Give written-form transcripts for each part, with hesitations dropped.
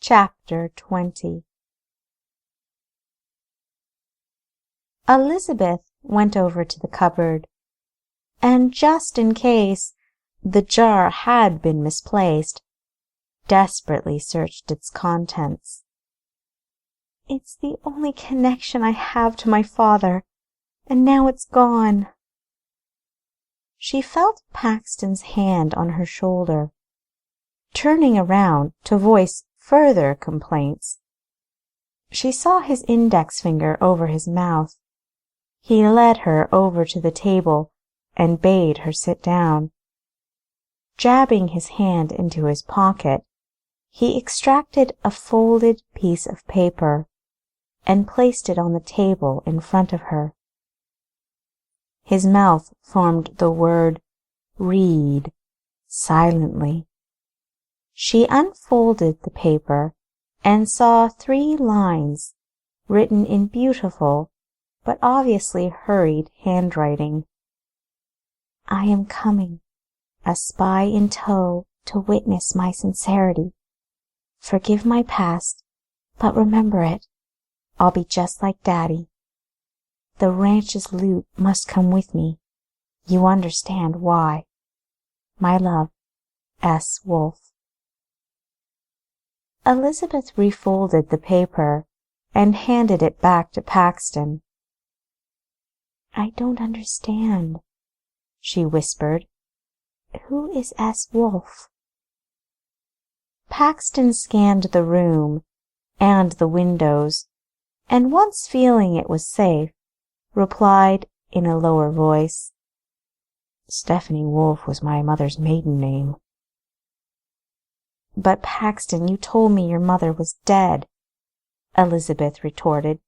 Chapter 20. Elizabeth went over to the cupboard, and just in case the jar had been misplaced, desperately searched its contents. "It's the only connection I have to my father, and now it's gone." She felt Paxton's hand on her shoulder. Turning around to voice further complaints, she saw his index finger over his mouth. He led her over to the table and bade her sit down. Jabbing his hand into his pocket, he extracted a folded piece of paper and placed it on the table in front of her. His mouth formed the word "read" silently. She unfolded the paper and saw 3 lines written in beautiful but obviously hurried handwriting. "I am coming, a spy in tow to witness my sincerity. Forgive my past, but remember it. I'll be just like Daddy. The ranch's loot must come with me. You understand why. My love, S. Wolfe." Elizabeth refolded the paper and handed it back to Paxton. "I don't understand," she whispered. "Who is S. Wolfe?" Paxton scanned the room and the windows, and once feeling it was safe, replied in a lower voice, "Stephanie Wolfe was my mother's maiden name." "But Paxton, you told me your mother was dead," Elizabeth retorted,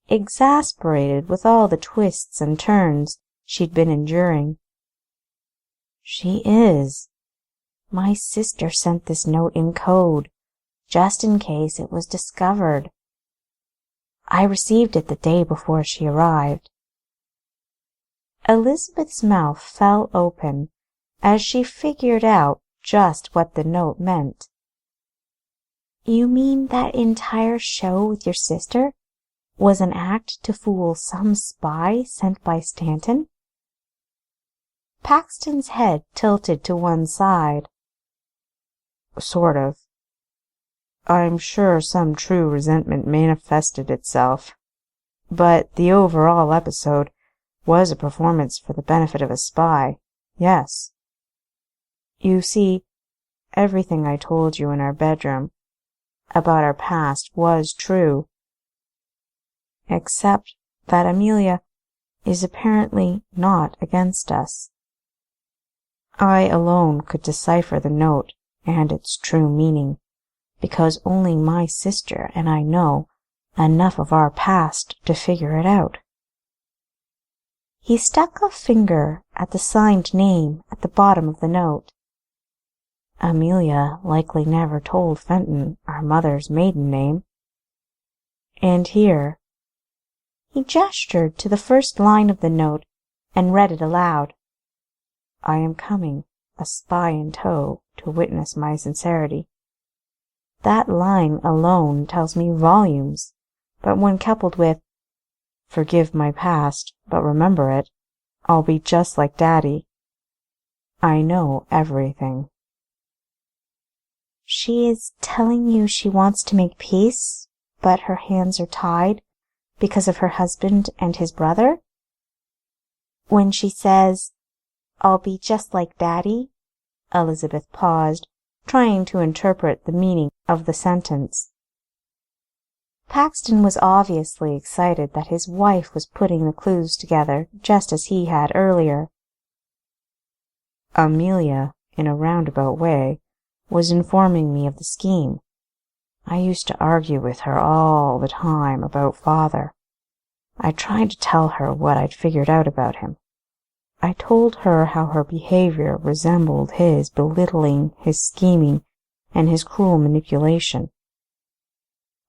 exasperated with all the twists and turns she'd been enduring. "She is. My sister sent this note in code, just in case it was discovered. I received it the day before she arrived." Elizabeth's mouth fell open as she figured out just what the note meant. "You mean that entire show with your sister was an act to fool some spy sent by Stanton?" Paxton's head tilted to one side. "Sort of. I'm sure some true resentment manifested itself, but the overall episode was a performance for the benefit of a spy, yes. You see, everything I told you in our bedroom about our past was true, except that Amelia is apparently not against us. I alone could decipher the note and its true meaning, because only my sister and I know enough of our past to figure it out." He stuck a finger at the signed name at the bottom of the note. "Amelia likely never told Fenton our mother's maiden name. And here—" He gestured to the first line of the note and read it aloud. "I am coming, a spy in tow, to witness my sincerity." That line alone tells me volumes, but when coupled with "Forgive my past, but remember it. I'll be just like Daddy," I know everything. "She is telling you she wants to make peace, but her hands are tied because of her husband and his brother? When she says, 'I'll be just like Daddy'?" Elizabeth paused, trying to interpret the meaning of the sentence. Paxton was obviously excited that his wife was putting the clues together just as he had earlier. "Amelia, in a roundabout way, was informing me of the scheme. I used to argue with her all the time about Father. I tried to tell her what I'd figured out about him. I told her how her behavior resembled his belittling, his scheming, and his cruel manipulation."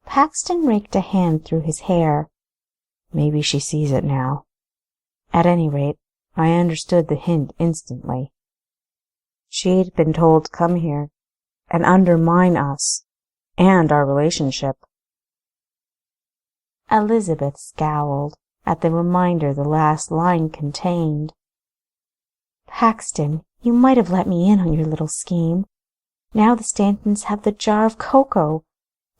Paxton raked a hand through his hair. "Maybe she sees it now. At any rate, I understood the hint instantly. She'd been told to come here and undermine us and our relationship." Elizabeth scowled at the reminder the last line contained. "Paxton, you might have let me in on your little scheme. Now the Stantons have the jar of cocoa,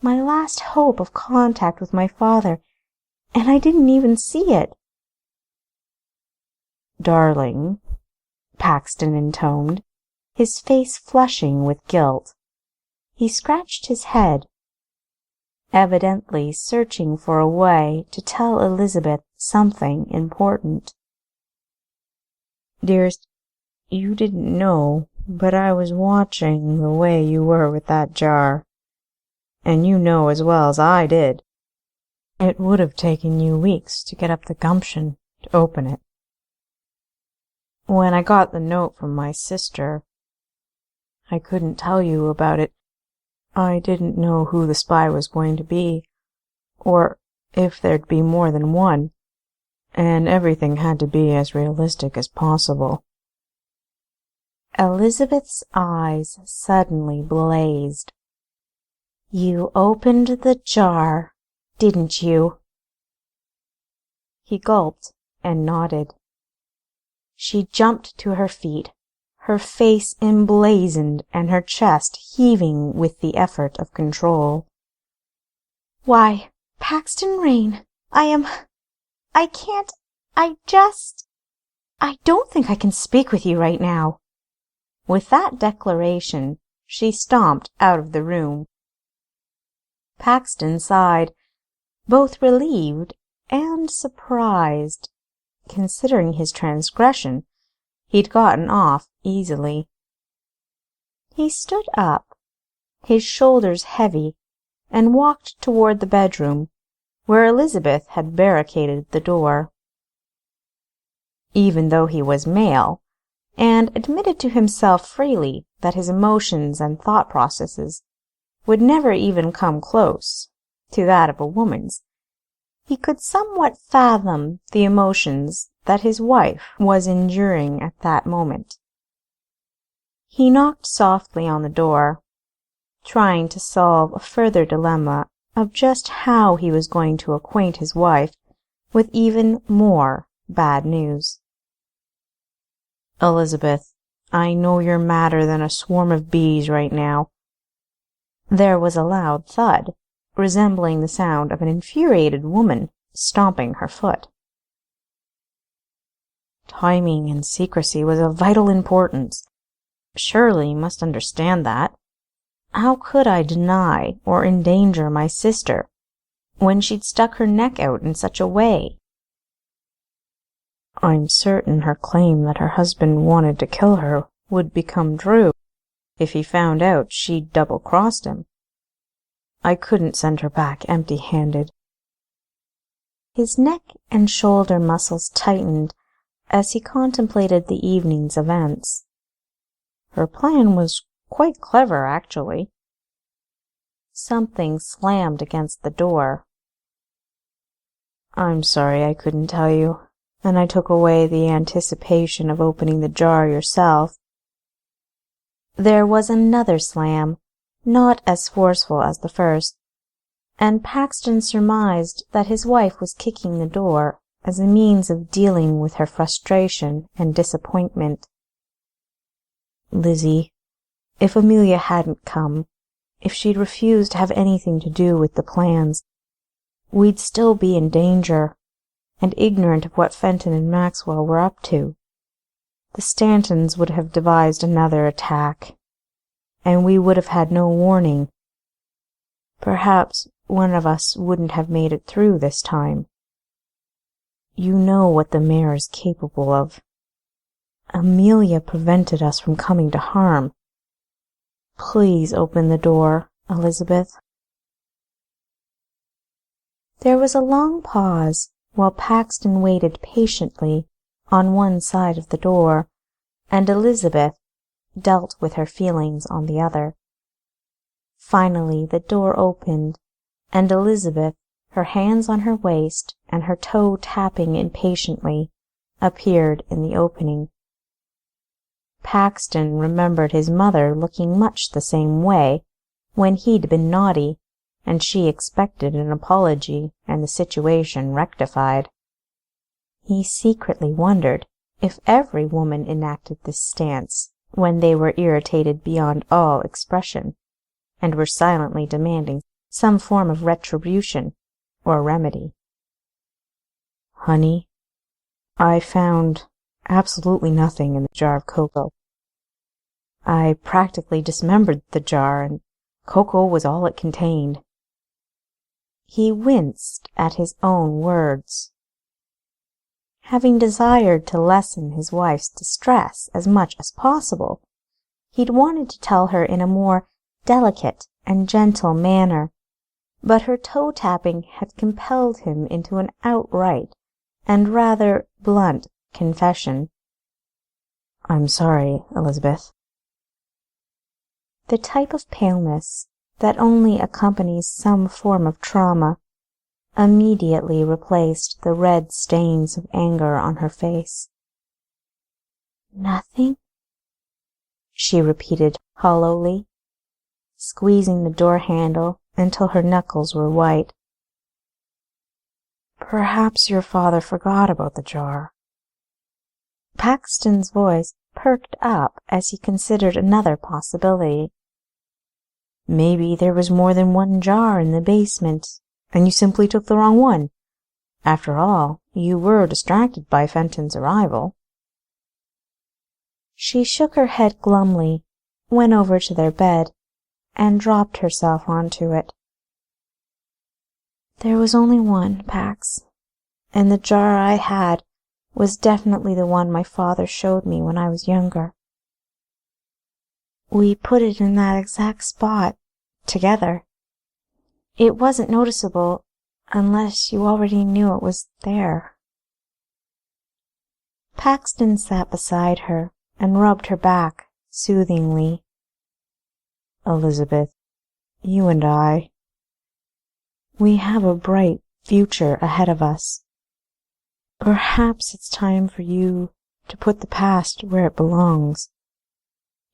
my last hope of contact with my father, and I didn't even see it." "Darling," Paxton intoned, his face flushing with guilt. He scratched his head, evidently searching for a way to tell Elizabeth something important. "Dearest, you didn't know, but I was watching the way you were with that jar, and you know as well as I did. It would have taken you weeks to get up the gumption to open it. When I got the note from my sister, I couldn't tell you about it. I didn't know who the spy was going to be, or if there'd be more than one, and everything had to be as realistic as possible." Elizabeth's eyes suddenly blazed. "You opened the jar, didn't you?" He gulped and nodded. She jumped to her feet, her face emblazoned and her chest heaving with the effort of control. "Why, Paxton Reign, I can't, I don't think I can speak with you right now." With that declaration, she stomped out of the room. Paxton sighed, both relieved and surprised. Considering his transgression, he'd gotten off easily. He stood up, his shoulders heavy, and walked toward the bedroom, where Elizabeth had barricaded the door. Even though he was male, and admitted to himself freely that his emotions and thought processes would never even come close to that of a woman's, he could somewhat fathom the emotions that his wife was enduring at that moment. He knocked softly on the door, trying to solve a further dilemma of just how he was going to acquaint his wife with even more bad news. "Elizabeth, I know you're madder than a swarm of bees right now." There was a loud thud, resembling the sound of an infuriated woman stomping her foot. "Timing and secrecy was of vital importance. Surely you must understand that. How could I deny or endanger my sister when she'd stuck her neck out in such a way? I'm certain her claim that her husband wanted to kill her would become true if he found out she'd double-crossed him. I couldn't send her back empty-handed." His neck and shoulder muscles tightened as he contemplated the evening's events. Her plan was quite clever, actually. Something slammed against the door. "I'm sorry I couldn't tell you, and I took away the anticipation of opening the jar yourself." There was another slam, not as forceful as the first, and Paxton surmised that his wife was kicking the door as a means of dealing with her frustration and disappointment. "Lizzie, if Amelia hadn't come, if she'd refused to have anything to do with the plans, we'd still be in danger, and ignorant of what Fenton and Maxwell were up to. The Stantons would have devised another attack, and we would have had no warning. Perhaps one of us wouldn't have made it through this time. You know what the mare is capable of. Amelia prevented us from coming to harm. Please open the door, Elizabeth." There was a long pause while Paxton waited patiently on one side of the door, and Elizabeth dealt with her feelings on the other. Finally the door opened, and Elizabeth, her hands on her waist and her toe tapping impatiently, appeared in the opening. Paxton remembered his mother looking much the same way when he'd been naughty, and she expected an apology and the situation rectified. He secretly wondered if every woman enacted this stance when they were irritated beyond all expression, and were silently demanding some form of retribution or remedy. "Honey, I found absolutely nothing in the jar of cocoa. I practically dismembered the jar, and cocoa was all it contained." He winced at his own words. Having desired to lessen his wife's distress as much as possible, he'd wanted to tell her in a more delicate and gentle manner, but her toe-tapping had compelled him into an outright and rather blunt confession. "I'm sorry, Elizabeth." The type of paleness that only accompanies some form of trauma immediately replaced the red stains of anger on her face. "Nothing?" she repeated hollowly, squeezing the door handle until her knuckles were white. "Perhaps your father forgot about the jar." Paxton's voice perked up as he considered another possibility. "Maybe there was more than one jar in the basement, and you simply took the wrong one. After all, you were distracted by Fenton's arrival." She shook her head glumly, went over to their bed, and dropped herself onto it. "There was only one, Pax, and the jar I had was definitely the one my father showed me when I was younger. We put it in that exact spot, together. It wasn't noticeable unless you already knew it was there." Paxton sat beside her and rubbed her back soothingly. "Elizabeth, you and we have a bright future ahead of us. Perhaps it's time for you to put the past where it belongs.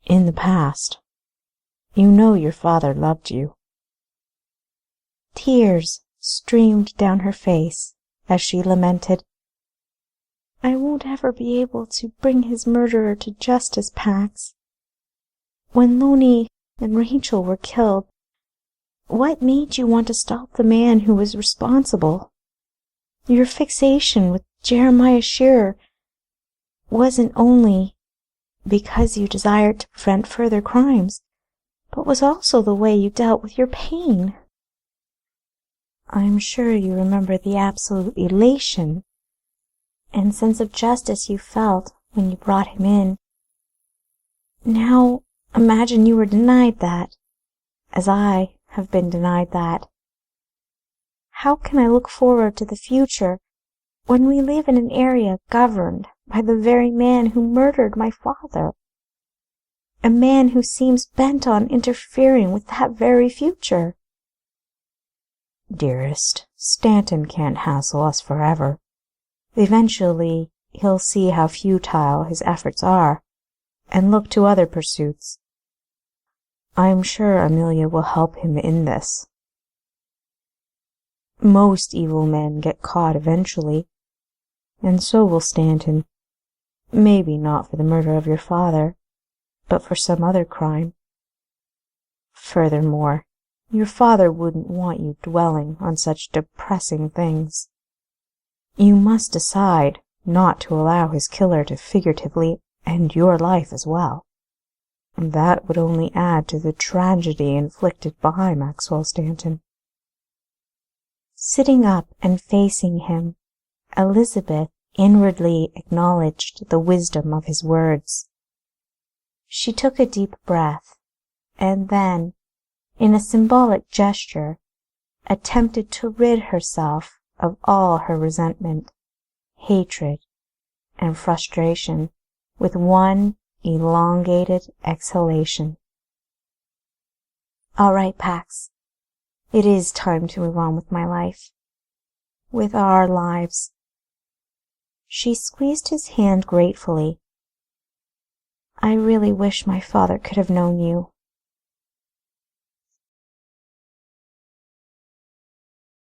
In the past. You know your father loved you." Tears streamed down her face as she lamented, "I won't ever be able to bring his murderer to justice, Pax. When Looney and Rachel were killed, what made you want to stop the man who was responsible? Your fixation with Jeremiah Shearer wasn't only because you desired to prevent further crimes, but was also the way you dealt with your pain. I'm sure you remember the absolute elation and sense of justice you felt when you brought him in. Now imagine you were denied that, as I have been denied that. How can I look forward to the future when we live in an area governed by the very man who murdered my father? A man who seems bent on interfering with that very future." "Dearest, Stanton can't hassle us forever. Eventually, he'll see how futile his efforts are, and look to other pursuits. I'm sure Amelia will help him in this. Most evil men get caught eventually, and so will Stanton. Maybe not for the murder of your father, but for some other crime. Furthermore, your father wouldn't want you dwelling on such depressing things. You must decide not to allow his killer to figuratively end your life as well. And that would only add to the tragedy inflicted by Maxwell Stanton." Sitting up and facing him, Elizabeth inwardly acknowledged the wisdom of his words. She took a deep breath, and then, in a symbolic gesture, attempted to rid herself of all her resentment, hatred, and frustration with one elongated exhalation. "All right, Pax. It is time to move on with my life. With our lives." She squeezed his hand gratefully. "I really wish my father could have known you